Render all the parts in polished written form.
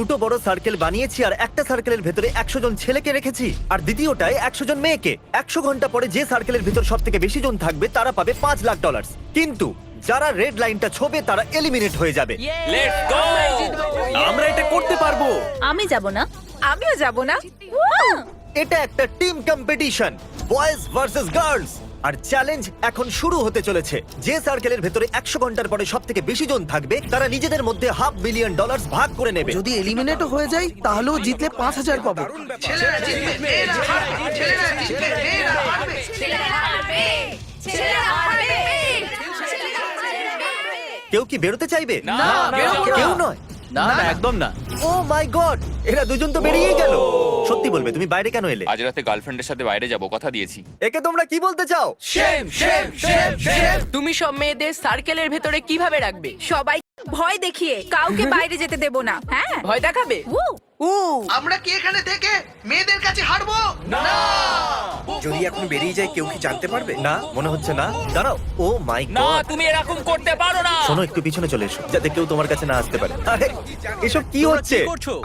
দুটো বড় সার্কেল বানিয়েছি আর একটা সার্কেলের ভেতরে 100 জন ছেলেকে রেখেছি আর দ্বিতীয়টায় 100 জন মেয়েকে। 100 ঘন্টা পরে যে সার্কেলের ভেতর সব থেকে বেশি জন থাকবে তারা পাবে $5 লাখ। কিন্তু যারা রেড লাইনটা ছোবে তারা এলিমিনেট হয়ে যাবে। Let's go! আমরা এটা করতে পারবো। আমি যাব না। আমিও যাব না। এটা একটা team competition, boys versus girls. আর চ্যালেঞ্জ এখন শুরু হতে চলেছে। যে সার্কেলের ভেতরে 100 ঘন্টার পরে সব থেকে বেশি জন থাকবে তারা নিজেদের মধ্যে $500 মিলিয়ন ভাগ করে নেবে। যদি এলিমিনেটও হয়ে যায় তাহলেও জিতলে 5000 পাবো। কেউ কি বেরোতে চাইবে? না, কেউ নয়। না না একদম না। ও মাই গড, এরা দুজন তো বেরিয়েই গেল। সত্যি বলবে, তুমি বাইরে কেন এলে? আজ রাতে গার্লফ্রেন্ডের সাথে বাইরে যাব, কথা দিয়েছি। একে তোমরা কি বলতে চাও? তুমি সব মেয়েদের সার্কেলের ভেতরে কিভাবে রাখবে? সবাই ভয় দেখিয়ে কাউকে বাইরে যেতে দেব না। হ্যাঁ, ভয় দেখাবে। আমরা কি এখানে থেকে মেয়েদের কাছে হারবো? যদি এখন বেরিয়ে যায় কেউ কি জানতে পারবে? না, মনে হচ্ছে না। দাঁড়াও, ও মাই না, গড। তুমি এরকম করতে পারো না। শোনো, একটু পিছনে চলে এসো যাতে কেউ তোমার কাছে না আসতে পারে। আরে, এসব কি হচ্ছে?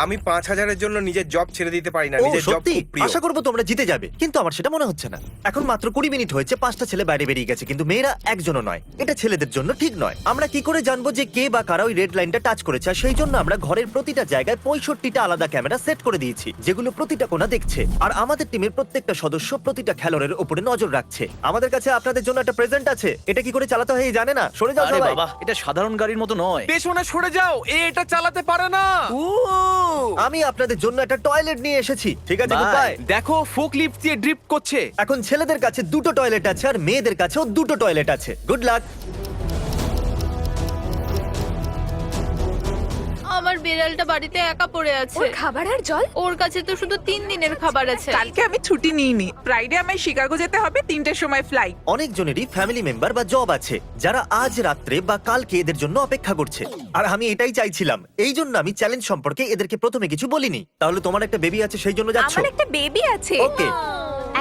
আমি 5000-এর জন্য নিজের জব ছেড়ে দিতে পারি না। ও নিজের জব সত্যি, খুব প্রিয়। আশা করবো তোমরা জিতে যাবে, কিন্তু আমার সেটা মনে হচ্ছে না। এখন মাত্র 20 মিনিট হয়েছে, 5টা ছেলে বাইরে বেরিয়ে গেছে, কিন্তু মেয়েরা একজনও নয়। এটা ছেলেদের জন্য ঠিক নয়। আমরা কি করে জানবো যে কে বা কারা ওই রেড লাইনটা টাচ করেছে? আর সেই জন্য আমরা ঘরের প্রতিটা জায়গায় 65টা আলাদা ক্যামেরা সেট করে দিয়েছি, যেগুলো প্রতিটা কোণা দেখছে। আর আমাদের টিমের প্রত্যেকটা সদস্য প্রতিটা খেলোয়াড়ের উপরে নজর রাখছে। আমাদের কাছে আপনাদের জন্য একটা প্রেজেন্ট আছে। এটা কি করে চালাতে হয় এই জানে না? সরে যাও আরে সবাই। বাবা, এটা সাধারণ গাড়ির মতো নয়। পেছনে সরে যাও, এটা চালাতে পারে না। আমি আপনাদের জন্য একটা টয়লেট নিয়ে এসেছি। ঠিক আছে, Bye. গুডবাই। দেখো, ফোক লিফট দিয়ে ড্রিফট করছে। এখন ছেলেদের কাছে 2টো টয়লেট আছে আর মেয়েদের কাছেও 2টো টয়লেট আছে। Good luck. আমার বিড়ালটা বাড়িতে একা পড়ে আছে। ওর খাবার আর জল? ওর কাছে তো শুধু 3 দিনের খাবার আছে। কালকে আমি ছুটি নিইনি। ফ্রাইডে আমায় শিকাগো যেতে হবে, 3টের সময় ফ্লাইট। অনেকজনেরই ফ্যামিলি মেম্বার বা জব আছে যারা আজ রাত্রে বা কালকে এদের জন্য অপেক্ষা করছে। আর আমি এটাই চাইছিলাম, এই জন্য আমি চ্যালেঞ্জ সম্পর্কে এদেরকে প্রথমে কিছু বলিনি। তাহলে তোমার একটা বেবি আছে সেই জন্য যাচ্ছ? আমার একটা বেবি আছে। ওকে।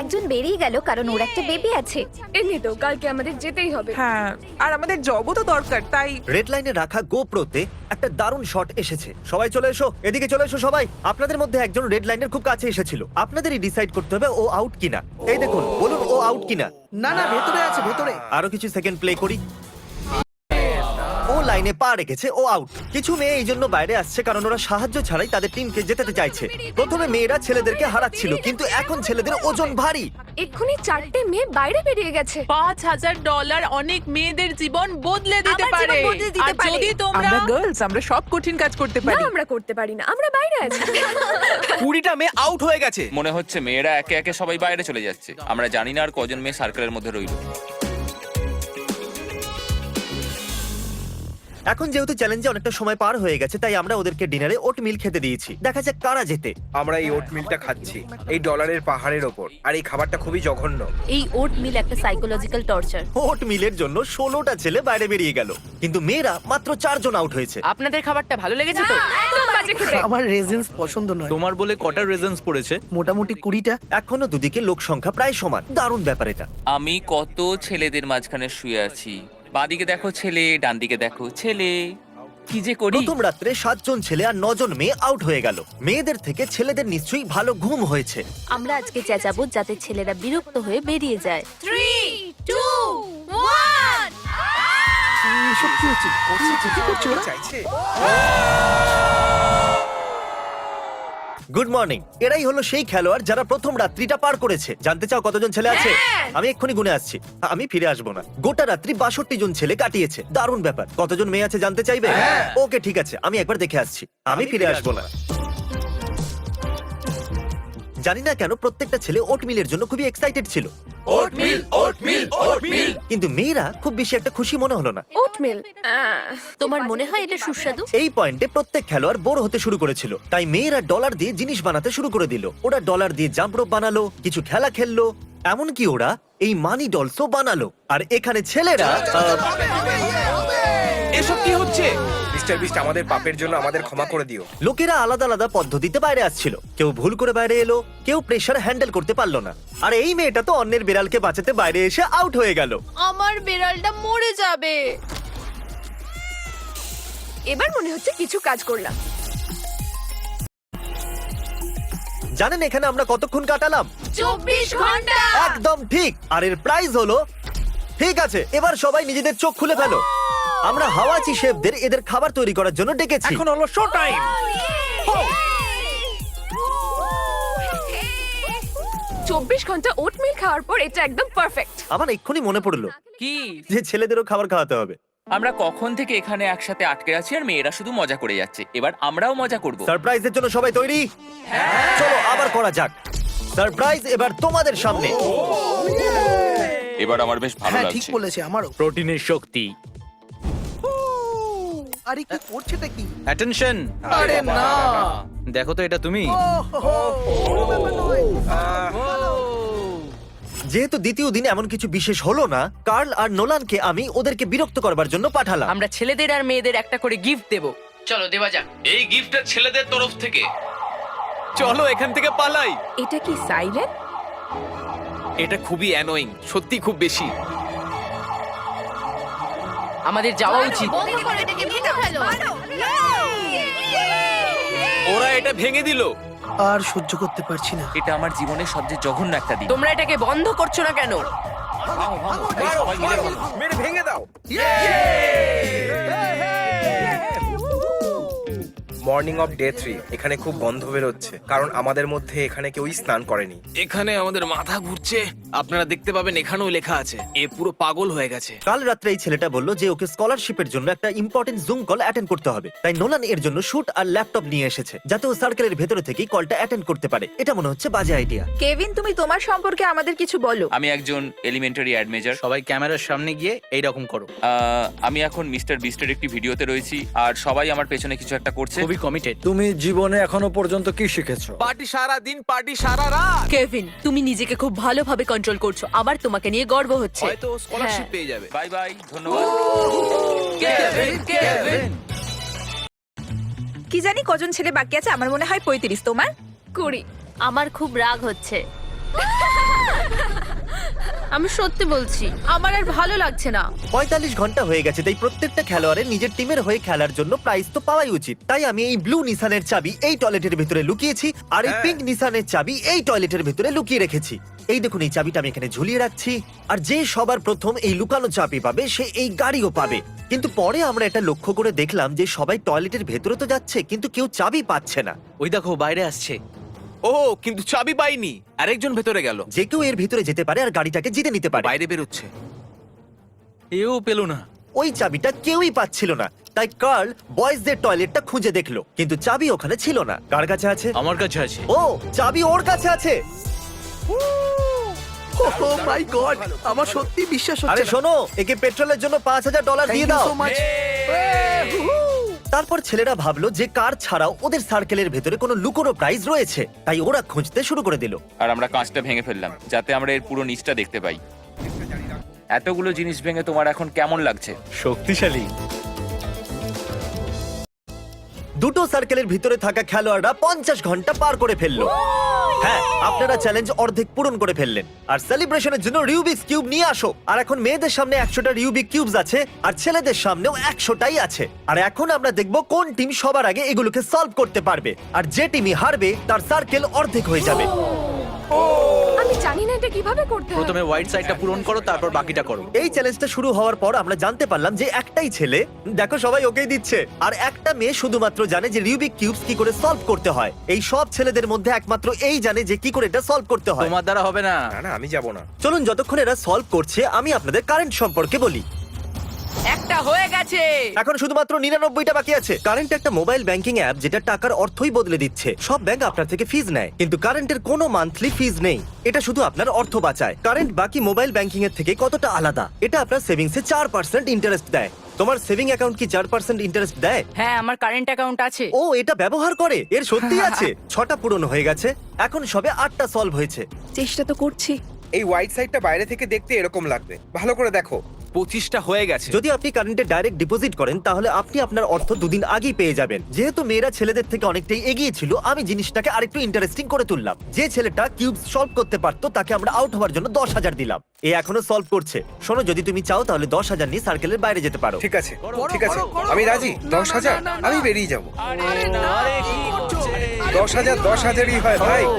একজন বেরিয়ে গেল কারণ ওর একটা বেবি আছে। এমনি তো কালকে আমাদের যেতেই হবে। হ্যাঁ, আর আমাদের জবও তো দরকার, তাই রেড লাইনে রাখা গোপ্রোতে একটা দারুণ শট এসেছে। সবাই চলে এসো, এদিকে চলে এসো সবাই। আপনাদের মধ্যে একজন রেড লাইনের খুব কাছে এসেছিল। আপনাদেরই ডিসাইড করতে হবে ও আউট কিনা। এই দেখুন, বলুন ও আউট কিনা। না না, ভেতরে আছে, ভেতরে। আরো কিছু সেকেন্ড প্লে করি। ও লাইনে পা রেখেছে, ও আউট। কিছু মেয়ে এই জন্য বাইরে আসছে কারণ ওরা সাহায্য ছাড়াই তাদের টিমকে জেতাতে চাইছে। প্রথমে মেয়েরা ছেলেদেরকে হারাচ্ছিল, কিন্তু এখন ছেলেদের ওজন ভারী। এক্ষুনি 4টে মেয়ে বাইরে বেরিয়ে গেছে। $5000 অনেক মেয়েদের জীবন বদলে দিতে আমার পারে। জীবন বদলে দিতে আর পারে। যদি তোমরা আমরা গার্লস, আমরা সব কঠিন কাজ করতে না, পারি। আমরা করতে পারি না, আমরা বাইরে আছি। 20টা মেয়ে আউট হয়ে গেছে। মনে হচ্ছে মেয়েরা একে একে সবাই বাইরে চলে যাচ্ছে। আমরা জানি না আর কজন মেয়ে সার্কেলের মধ্যে রইল। এখন যেহেতু চ্যালেঞ্জে অনেকটা সময় পার হয়ে গেছে, তাই আমরা ওদেরকে ডিনারে ওট মিল খেতে দিয়েছি। দেখা যাক কারা জেতে। আমরা এই ওট মিলটা খাচ্ছি এই ডলারের পাহাড়ের ওপর, আর এই খাবারটা খুবই জঘন্য। এই ওট মিল একটা সাইকোলজিক্যাল টর্চার। ওট মিলের জন্য 16টা ছেলে বাইরে বেরিয়ে গেল, কিন্তু মেয়েরা মাত্র 4 জন আউট হয়েছে। আপনাদের খাবারটা ভালো লেগেছে তো? একদম বাজে খেতে। আমার রেজেন্স পছন্দ নয়। তোমার বলে কটা রেজেন্স পড়েছে? মোটামুটি 20টা। এখনো দুদিকে লোক সংখ্যা প্রায় সমান। দারুণ ব্যাপার এটা। আমি কত ছেলেদের মাঝখানে শুয়ে আছি। বাঁদিকে দেখো ছেলে, ডান দিকে দেখো ছেলে। কি যে করি। প্রথম রাত্রে 7 জন ছেলে আর 9 জন মেয়ে আউট হয়ে গেল। মেয়েদের থেকে ছেলেদের নিশ্চয়ই ভালো ঘুম হয়েছে। আমরা আজকে চেঁচাবো যাতে ছেলেরা বিরক্ত হয়ে বেরিয়ে যায়। 3, 2, 1। এসব কি হচ্ছে? কি করছো ওরা? চাইছে গুড মর্নিং। এরাই হলো সেই খেলোয়াড় যারা প্রথম রাত্রিটা পার করেছে। জানতে চাও কতজন ছেলে আছে? আমি এক্ষুনি গুনে আসছি, আমি ফিরে আসবো না। গোটা রাত্রি 62 জন ছেলে কাটিয়েছে। দারুণ ব্যাপার। কতজন মেয়ে আছে জানতে চাইবে? ওকে, ঠিক আছে, আমি একবার দেখে আসছি। আমি ফিরে আসবো না। জানি না কেন প্রত্যেকটা ছেলে ওট মিলের জন্য খুবই এক্সাইটেড ছিল, কিন্তু মেয়েরা খুব বেশি একটা খুশি মনে হলো না। ওটমিল। তোমার মনে হয় এটা সুস্বাদু? এই পয়েন্টে প্রত্যেক খেলোয়াড় বোর হতে শুরু করেছিল, তাই মেয়েরা ডলার দিয়ে জিনিস বানাতে শুরু করে দিল। ওরা ডলার দিয়ে জাম্প রোপ বানালো, কিছু খেলা খেললো, এমনকি ওরা এই মানি ডলসও বানালো। আর এখানে ছেলেরা এসব কি হচ্ছে? মিস্টার বিস্ট, আমাদের পাপের জন্য আমাদের ক্ষমা করে দিও। লোকেরা আলাদা আলাদা পদ্ধতিতে বাইরে আসছিল। কেউ ভুল করে বাইরে এলো, কেউ প্রেসার হ্যান্ডেল করতে পারলো না। আর এই মেয়েটা তো অন্যের বিড়ালকে বাঁচাতে বাইরে এসে আউট হয়ে গেল। আমার বিড়ালটা মরে যাবে। এবার মনে হচ্ছে কিছু কাজ করলাম। জানেন এখানে আমরা কতক্ষণ কাটালাম? 24 ঘন্টা। একদম ঠিক। আর এর প্রাইস হলো, ঠিক আছে এবার সবাই নিজেদের চোখ খুলে ফেলো। আমরা হাওয়াচি শেফদের এদের খাবার তৈরি করার জন্য ডেকেছি। এখন হলো শো টাইম। 24 ঘন্টা ওটমিল খাওয়ার পর এটা একদম পারফেক্ট। আমার এক্ষুনি মনে পড়লো কি যে ছেলেদেরও খাবার খাওয়াতে হবে। আমরা কখন থেকে এখানে একসাথে আটকে আছি আর মেয়েরা শুধু মজা করে যাচ্ছে, এবার আমরাও মজা করব। সারপ্রাইজের জন্য সবাই তৈরি? চলো আবার করা যাক। সারপ্রাইজ এবার তোমাদের সামনে। এবার আমার বেশ ভালো হ্যাঁ ঠিক লাগছে। বলেছে আমারও। প্রোটিনের শক্তি। আরে কি করছেটা কি? অ্যাটেনশন। আরে না। দেখো তো এটা তুমি। যেহেতু দ্বিতীয় দিন এমন কিছু বিশেষ হলো না, কার্ল আর নোলানকে আমি ওদেরকে বিরক্ত করবার জন্য পাঠালাম। আমরা ছেলেদের আর মেয়েদের একটা করে গিফট দেব। চলো দেওয়া যাক। এই গিফটটা ছেলেদের তরফ থেকে। চলো এখান থেকে পালাই। এটা কি সাইলেন্ট? এটা খুবই অ্যানোয়িং, সত্যি খুব বেশি। আমাদের যাওয়া উচিত। ওরা এটা ভেঙে দিল। আর সহ্য করতে পারছি না। এটা আমার জীবনের সবচেয়ে জঘন্য একটা দিন। তোমরা এটাকে বন্ধ করছো না কেন? এই সবাই মিলে বলো। মেরে ভেঙে দাও। Morning off day 3। এখানে খুব গন্ধ বেরোচ্ছে কারণ আমাদের মধ্যে এখানে কেউই স্নান করেনি। এখানে আমাদের মাথা ঘুরছে। আপনারা দেখতে পাবেন এখানেও লেখা আছে, এ পুরো পাগল হয়ে গেছে। কাল রাত্রে এই ছেলেটা বলল যে ওকে স্কলারশিপের জন্য একটা ইম্পর্টেন্ট জুম কল অ্যাটেন্ড করতে হবে। তাই নোলান এর জন্য শুট আর ল্যাপটপ নিয়ে এসেছে যাতে ও সার্কেলের ভেতরে থেকেই কলটা অ্যাটেন্ড করতে পারে। এটা মনে হচ্ছে বাজে আইডিয়া। কেভিন, তুমি তোমার সম্পর্কে আমাদের কিছু বলো। আমি একজন এলিমেন্টারি অ্যাড মেজর। সবাই ক্যামেরার সামনে গিয়ে এইরকম করো। আমি এখন মিস্টার বিস্টের একটি ভিডিওতে রয়েছি আর সবাই আমার পেছনে কিছু একটা করছে। খুবই কমিটেড। তুমি জীবনে এখনো পর্যন্ত কি শিখেছো? পার্টি সারা দিন, পার্টি সারা রাত। কেভিন, তুমি নিজেকে খুব ভালোভাবে কন্ট্রোল করছো। আমার তোমাকে নিয়ে গর্ব হচ্ছে। হয়তো স্কলারশিপ হ্যাঁ। পেয়ে যাবে। বাই বাই, ধন্যবাদ। কি জানি কজন ছেলে বাকি আছে, আমার মনে হয় 35। তোমার? 20। আমার খুব রাগ হচ্ছে। আমি সত্যি বলছি, আমার আর ভালো লাগছে না। 45 ঘন্টা হয়ে গেছে, তাই প্রত্যেকটা খেলোয়াড়ের নিজের টিমের হয়ে খেলার জন্য প্রাইজ তো পাওয়াই উচিত। তাই আমি এই ব্লু নিসানের চাবি এই টয়লেটের ভিতরে লুকিয়েছি আর এই পিঙ্ক নিসানের চাবি এই টয়লেটের ভিতরে লুকিয়ে রেখেছি। এই দেখুন, এই চাবিটা আমি এখানে ঝুলিয়ে রাখছি। আর যে সবার প্রথম এই লুকানো চাবি পাবে সে এই গাড়িও পাবে। কিন্তু পরে আমরা এটা লক্ষ্য করে দেখলাম যে সবাই টয়লেটের ভেতরে তো যাচ্ছে কিন্তু কেউ চাবি পাচ্ছে না। ওই দেখো বাইরে আসছে। ও কিন্তু চাবি পাইনি, আরেকজন ভেতরে গেল। যে কেউ এর ভিতরে যেতে পারে আর গাড়িটাকে জিতে নিতে পারে। বাইরে বেরোচ্ছে। এও পেলো না। ওই চাবিটা কেউই পাচ্ছিল না, তাই কার্ল বয়েজদের টয়লেটটা খুঁজে দেখলো কিন্তু চাবি ওখানে ছিল না। কার কাছে আছে? আমার কাছে আছে। ও, চাবি ওর কাছে আছে। ও মাই গড, আমার সত্যি বিশ্বাস আরে হচ্ছে না। শোনো, একে পেট্রোলের জন্য $5000 দিয়ে Thank you দাও। so much. তারপর ছেলেরা ভাবলো যে কার ছাড়াও ওদের সার্কেলের ভেতরে কোনো লুকোনো প্রাইজ রয়েছে, তাই ওরা খুঁজতে শুরু করে দিল। আর আমরা কাঁচটা ভেঙে ফেললাম যাতে আমরা এর পুরো নিচটা দেখতে পাই। এতগুলো জিনিস ভেঙে তোমার এখন কেমন লাগছে? শক্তিশালী। দুটো সার্কেলের ভিতরে থাকা খেলোয়াড়রা 50 ঘন্টা পার করে ফেললো। হ্যাঁ, আপনারা চ্যালেঞ্জ অর্ধেক পূরণ করে ফেললেন। আর সেলিব্রেশনের জন্য রিউবিক্স কিউব নিয়ে আসো। আর এখন মেয়েদের সামনে 100টা রিউবিক কিউবস আছে আর ছেলেদের সামনেও 100টাই আছে। আর এখন আমরা দেখব কোন টিম সবার আগে এগুলোকে সলভ করতে পারবে। আর যে টিমই হারবে তার সার্কেল অর্ধেক হয়ে যাবে। আমি জানি না এটা কিভাবে করতে হয়। প্রথমে হোয়াইট সাইডটা পূরণ করো, তারপর বাকিটা করো। এই চ্যালেঞ্জটা শুরু হওয়ার পর আমরা জানতে পারলাম যে একটাই ছেলে, দেখো সবাই ওকেই দিচ্ছে, আর একটা মেয়ে শুধুমাত্র জানে যে রিউবিক কিউবস কি করে সলভ করতে হয়। এই সব ছেলেদের মধ্যে একমাত্র এই জানে যে কি করে এটা সলভ করতে হয়। তোমার দ্বারা হবে না। না না, আমি যাব না। চলুন, যতক্ষণ এরা সলভ করছে আমি আপনাদের কারেন্ট সম্পর্কে বলি। একটা হয়ে গেছে। এখন শুধুমাত্র 99টা বাকি আছে। কারেন্ট একটা মোবাইল ব্যাংকিং অ্যাপ যেটা টাকার অর্থই বদলে দিচ্ছে। সব ব্যাংক আপনার থেকে ফিজ নেয় কিন্তু কারেন্টের কোনো মান্থলি ফিজ নেই। এটা শুধু আপনার অর্থ বাঁচায়। কারেন্ট বাকি মোবাইল ব্যাংকিং এর থেকে কতটা আলাদা? এটা আপনার সেভিংসে 4% ইন্টারেস্ট দেয়। তোমার সেভিং অ্যাকাউন্ট কি 4% ইন্টারেস্ট দেয়? হ্যাঁ, আমার কারেন্ট অ্যাকাউন্ট আছে। ও, এটা ব্যবহার করে? এর সত্যি আছে? 6টা পূরণ হয়ে গেছে, এখন সবে 8টা সলভ হয়েছে। চেষ্টা তো করছি। এই হোয়াইট সাইডটা বাইরে থেকে দেখতে এরকম লাগবে, ভালো করে দেখো। 25টা হয়ে গেছে। যদি আপনি কারেন্টে ডাইরেক্ট ডিপোজিট করেন তাহলে আপনি আপনার অর্থ 2 দিন আগেই পেয়ে যাবেন। যেহেতু মেয়েরা ছেলেদের থেকে অনেকটাই এগিয়ে ছিল, আমি জিনিসটাকে আরেকটু ইন্টারেস্টিং করে তুললাম। যে ছেলেটা কিউবস সলভ করতে পারতো তাকে আমরা আউট হওয়ার জন্য 10,000 দিলাম। এ এখনো সলভ করছে। শোনো, যদি তুমি চাও তাহলে 10,000 নিয়ে সার্কেলের বাইরে যেতে পারো। ঠিক আছে, ঠিক আছে, আমি রাজি। 10,000 আমি বেরিয়ে যাব। 10,000 10,000ই হয় ভাই। ও,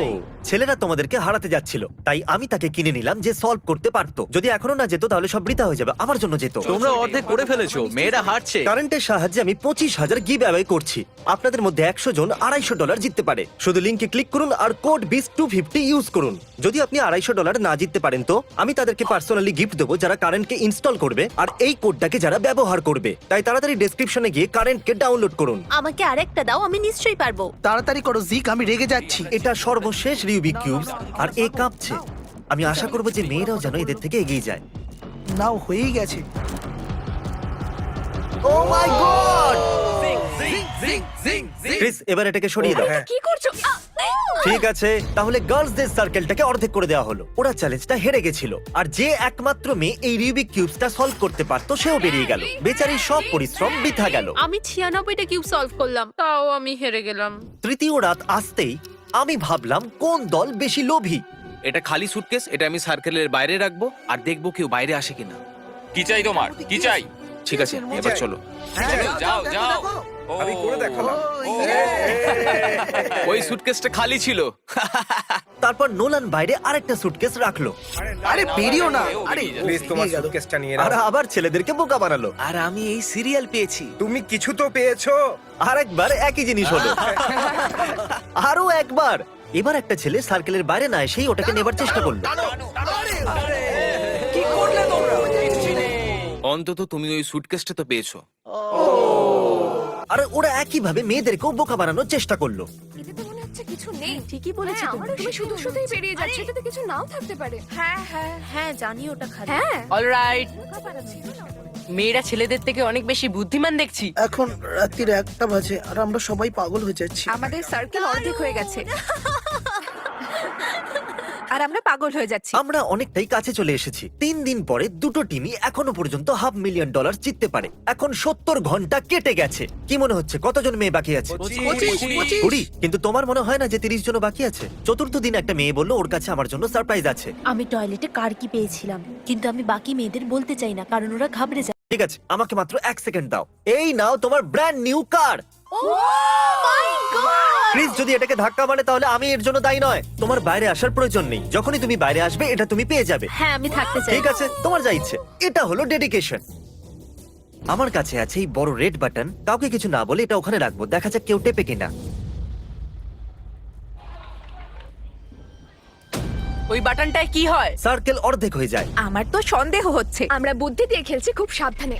ছেলেরা তোমাদেরকে হারাতে যাচ্ছিল, তাই আমি তাকে কিনে নিলাম যে সলভ করতে পারতো। যদি এখনো না যেত তাহলে সব বৃথা হয়ে যাবে, আমার জন্য যেত। তোমরা অর্ধেক করে ফেলেছো, মেয়েরা হারছে। কারেন্টের সাহায্যে আমি 25,000 গিভ অ্যাওয়ে করছি। আপনাদের মধ্যে 100 জন $250 জিততে পারে। শুধু লিংকে ক্লিক করুন আর কোড BEAST250 ইউজ করুন। যদি আপনি $250 না জিততে পারেন তো আমি তাদেরকে পার্সোনালি গিফট দেবো যারা কারেন্টকে ইনস্টল করবে আর এই কোডটাকে যারা ব্যবহার করবে। তাই তাড়াতাড়ি ডেসক্রিপশনে গিয়ে কারেন্টকে ডাউনলোড করুন। আমাকে আরেকটা দাও, আমি নিশ্চয়ই পারবো। তাড়াতাড়ি করো জিক, আমি রেগে যাচ্ছি। এটা সর্বশেষ রিউবিক কিউবস আর এ কাঁপছে। আমি আশা করব যে মেয়েরাও যেন এদের থেকে এগিয়ে যায়। নাও হয়েই গেছে। ও মাই গড! ক্রিস, এবার এটাকে সরিয়ে দাও। হ্যাঁ। কি করছো? ঠিক আছে, তাহলে গার্লসদের সার্কেলটাকে অর্ধেক করে দেওয়া হলো। ওরা চ্যালেঞ্জটা হেরে গেছিল আর যে একমাত্র মেয়ে এই রিউবিক কিউবসটা সলভ করতে পারতো সেও বেরিয়ে গেল। বেচারির সব পরিশ্রম বৃথা গেল। আমি 96টা কিউব সলভ করলাম, তাও আমি হেরে গেলাম। তৃতীয় রাত আসতেই আমি ভাবলাম কোন দল বেশি লোভী। এটা খালি সুটকেস, এটা আমি সার্কেলের বাইরে রাখবো আর দেখবো কেউ বাইরে আসে কিনা। কি চাই তোমার, কি চাই? ঠিক আছে, এবার চলো। যাও যাও। আমি করে দেখালাম। ওই সুটকেসটা খালি ছিল। তারপর নোলান বাইরে আরেকটা সুটকেস রাখলো আরে বেরিও না। আরে প্লিজ তোমার সুটকেসটা নিয়ে আর নাও। আবার ছেলেদেরকে বোকা বানালো। আর আমি এই সিরিয়াল পেয়েছি। তুমি কিছু তো পেয়েছো। আরেকবার একই জিনিস হলো। আরো একবার। এবার একটা ছেলে সার্কেলের বাইরে না এসেই ওটাকে নেবার চেষ্টা করলো। অন্তত তুমি ওই সুটকেসটা তো পেয়েছো। আর ওরা একই ভাবে মেয়েদেরকেও বোকা বানানোর চেষ্টা করলো। এতে তো মনে হচ্ছে কিছু নেই। ঠিকই বলেছো তুমি শুধু শুধুই বেরিয়ে যাচ্ছ, এটাতে কিছু নাও থাকতে পারে। হ্যাঁ হ্যাঁ হ্যাঁ, জানি ওটা খারাপ। হ্যাঁ। অলরাইট, মেয়েরা ছেলেদের থেকে অনেক বেশি বুদ্ধিমান দেখছি। এখন রাত্রির 1টা বাজে আর আমরা সবাই পাগল হয়ে যাচ্ছি। আমাদের সার্কেল অর্ধেক হয়ে গেছে আর আমরা পাগল হয়ে যাচ্ছি। আমরা অনেকটাই কাছে চলে এসেছি। 3 দিন পরে দুটো টিমই এখনো পর্যন্ত $500,000 জিততে পারে। এখন 70 ঘন্টা কেটে গেছে। কি মনে হচ্ছে কতজন মেয়ে বাকি আছে? 20। কিন্তু তোমার মনে হয় না যে 30 জন বাকি আছে? চতুর্থ দিন একটা মেয়ে বললো ওর কাছে আমার জন্য সারপ্রাইজ আছে। আমি টয়লেটে কার কি পেয়েছিলাম, কিন্তু আমি বাকি মেয়েদের বলতে চাই না কারণ ওরা ঘাবড়ে যায়। ঠিক আছে, আমাকে মাত্র 1 সেকেন্ড দাও। এই নাও তোমার ব্র্যান্ড নিউ কার। প্লিজ, যদি এটাকে ধাক্কা মারে তাহলে আমি এর জন্য দায়ী নয়। তোমার বাইরে আসার প্রয়োজন নেই। যখনই তুমি বাইরে আসবে এটা তুমি পেয়ে যাবে। হ্যাঁ, আমি থাকতে চাই। ঠিক আছে, তোমার যা ইচ্ছে। এটা হলো ডেডিকেশন। আমার কাছে আছে এই বড় রেড বাটন। কাউকে কিছু না বলে এটা ওখানে রাখবো, দেখা যাক কেউ টেপে কিনা। ওই বাটনটায় কি হয়? সার্কেল অর্ধেক হয়ে যায়। আমার তো সন্দেহ হচ্ছে। আমরা বুদ্ধি দিয়ে খেলছি, খুব সাবধানে।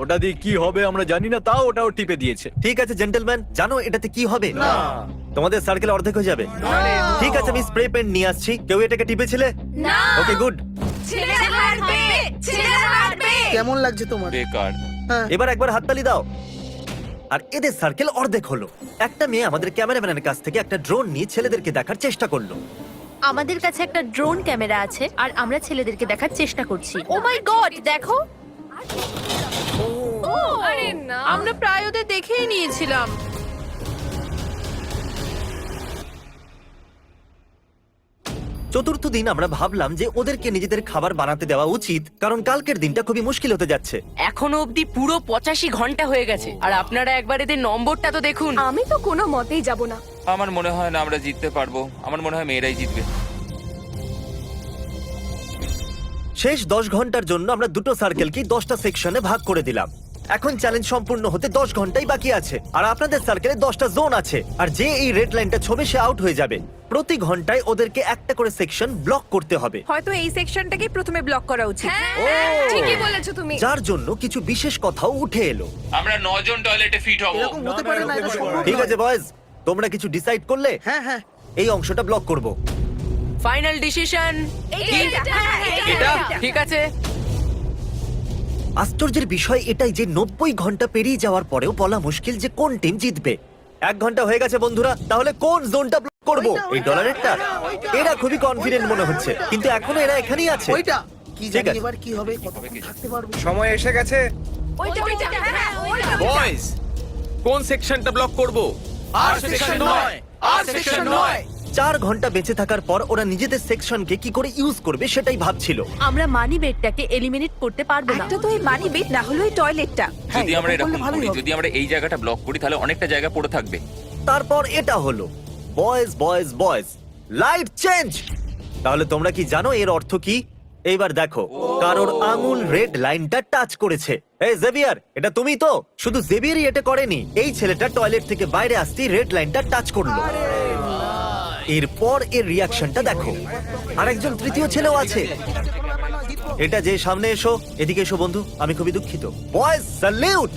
ওটা দিয়ে কি হবে আমরা জানি না, তাও ওটাও টিপে দিয়েছে। ঠিক আছে জেন্টলম্যান, জানো এটাতে কি হবে? তোমাদের সার্কেল অর্ধেক হয়ে যাবে। ঠিক আছে, আমি স্প্রে পেন নিয়ে আসছি। কেউ এটাকে টিপেছিলে? না। ওকে, গুড। ছেলেরা হারবে, ছেলেরা হারবে। কেমন লাগছে তোমার? বেকার। এবার একবার হাততালি দাও। আর এদের সার্কেল অর্ধেক হলো। একটা মেয়ে আমাদের ক্যামেরাম্যানের কাছ থেকে একটা ড্রোন নিয়ে ছেলেদেরকে দেখার চেষ্টা করলো। আমাদের কাছে একটা ড্রোন ক্যামেরা আছে আর আমরা ছেলেদেরকে দেখার চেষ্টা করছি। ও মাই গড, দেখো। ও আরে না, আমরা প্রায় ওদের দেখেই নিয়েছিলাম। চতুর্থ দিন আমরা ভাবলাম যে ওদেরকে নিজেদের খাবার বানাতে দেওয়া উচিত, কারণ কালকের দিনটা খুবই মুশকিল হতে যাচ্ছে। এখনো অবধি পুরো 85 ঘন্টা হয়ে গেছে আর আপনারা একবার এদের নম্বরটা তো দেখুন। আমি তো কোনো মতেই যাব না। আমার মনে হয় না আমরা জিততে পারবো। আমার মনে হয় মেয়েরাই জিতবে। শেষ 10 ঘন্টার জন্য আমরা দুটো সার্কেলকে 10টা সেকশনে ভাগ করে দিলাম। এখন চ্যালেঞ্জ সম্পূর্ণ হতে 10 ঘন্টাই বাকি আছে। আর আপনাদের সার্কেলে 10টা জোন আছে, আর যে এই রেড লাইনটা ছবে সে আউট হয়ে যাবে। প্রতি ঘন্টায় ওদেরকে একটা করে সেকশন ব্লক করতে হবে, হয়তো এই সেকশনটাকে প্রথমে ব্লক করা উচিত। হ্যাঁ, ঠিকই বলেছো তুমি। যার জন্য কিছু বিশেষ কথাও উঠে এলো। আমরা 9 জন টয়লেটে ফিট হব। এরকম হতে পারে না, এটা সম্ভব ঠিক নয়। আছে বয়েজ, তোমরা কিছু ডিসাইড করলে? হ্যাঁ হ্যাঁ। এই অংশটা ব্লক করব। ফাইনাল ডিসিশন এটা ঠিক আছে। আশ্চর্যের বিষয় এটাই যে 90 ঘন্টা পেরিয়ে যাওয়ার পরেও বলা মুশকিল যে কোন টিম জিতবে। 1 ঘন্টা হয়ে গেছে বন্ধুরা, তাহলে কোন জোনটা ব্লক করব? এই ডলারেরটা? এরা খুবই কনফিডেন্ট মনে হচ্ছে, কিন্তু এখনো এরা এখানেই আছে। ওইটা কি ঠিক জানি আছে। এবার কি হবে, কতক্ষণ থাকতে পারবো? সময় এসে গেছে। বয়েজ, কোন সেকশনটা ব্লক করব? আর সেকশন নয়, আর সেকশন নয়। 4 ঘন্টা বেঁচে থাকার পর ওরা নিজেদের সেকশনকে কি করে ইউজ করবে সেটাই ভাবছিল। আমরা মানি বেডটাকে এলিমিনেট করতে পারবো না। একটা তো এই মানি বেড, না হলো এই টয়লেটটা। যদি আমরা এরকম করি, যদি আমরা এই জায়গাটা ব্লক করি, তাহলে অনেকটা জায়গা পড়ে থাকবে। তারপর এটা হলো boys boys boys light change. তাহলে তোমরা কি জানো এর অর্থ কি? এইবার দেখো, কারোর আঙুল রেড লাইনটা টাচ করেছে। এই জেভিয়ার, এটা তুমি তো? শুধু জেভিয়ারই এটা করেনি, এই ছেলেটা টয়লেট থেকে বাইরে আসতেই রেড লাইনটা টাচ করলো। এরপর এর রিয়াকশনটা দেখো। আরেকজন তৃতীয় ছেলেও আছে। এটা যে সামনে এসো, এদিকে এসো বন্ধু, আমি খুবই দুঃখিত। Boys salute.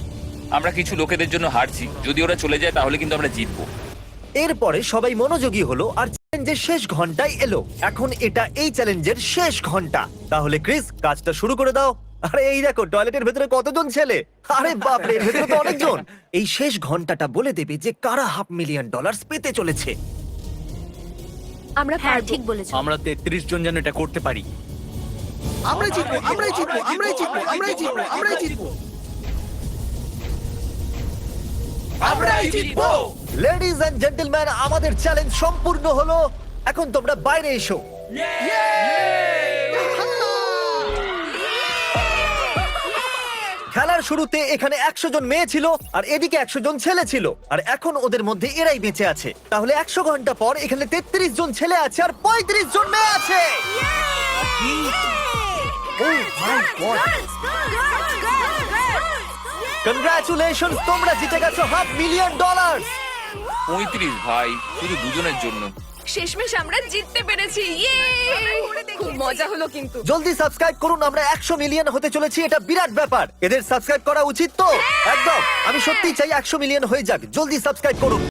আমরা কিছু লোকেদের জন্য হারছি, যদি ওরা চলে যায় তাহলে কিন্তু আমরা জিতবো। এরপরে সবাই মনোযোগী হলো আর চ্যালেঞ্জের শেষ ঘন্টায় এলো। এখন এটা এই চ্যালেঞ্জের শেষ ঘন্টা। তাহলে ক্রিস, কাজটা শুরু করে দাও। আরে এই দেখো, টয়লেটের ভেতরে কতজন ছেলে! আরে বাপরে, এর ভেতরে তো অনেকজন। এই শেষ ঘন্টাটা বলে দেবে যে কারা $500,000 পেতে চলেছে। আমরা হ্যাঁ, পারবো। ঠিক বলেছো। আমরা 33 জন যেন এটা করতে পারি। আমরাই জিতবো, আমরাই জিতবো, আমরাই জিতবো, আমরাই জিতবো, আমরাই জিতবো, আমরাই জিতবো। লেডিজ এন্ড জেন্টলম্যান, আমাদের চ্যালেঞ্জ সম্পূর্ণ হলো। এখন তোমরা বাইরে এসো। খেলার শুরুতে এখানে 100 জন মেয়ে ছিল আর এদিকে 100 জন ছেলে ছিল, আর এখন ওদের মধ্যে এরাই বেঁচে আছে। তাহলে 100 ঘন্টা পর এখানে 33 জন ছেলে আছে আর 35 জন মেয়ে আছে। কনগ্রাচুলেশনস, তোমরা জিতে গেছো $500,000। 35 ভাই, শুধু দুজনের জন্য। শেষমেশ আমরা জিততে পেরেছি। ইয়ে! খুব মজা হলো কিন্তু। জলদি সাবস্ক্রাইব করুন, আমরা 100 মিলিয়ন হতে চলেছি। এটা বিরাট ব্যাপার। এদের সাবস্ক্রাইব করা উচিত তো? একদম। আমি সত্যিই চাই 100 মিলিয়ন হয়ে যাক। জলদি সাবস্ক্রাইব করুন।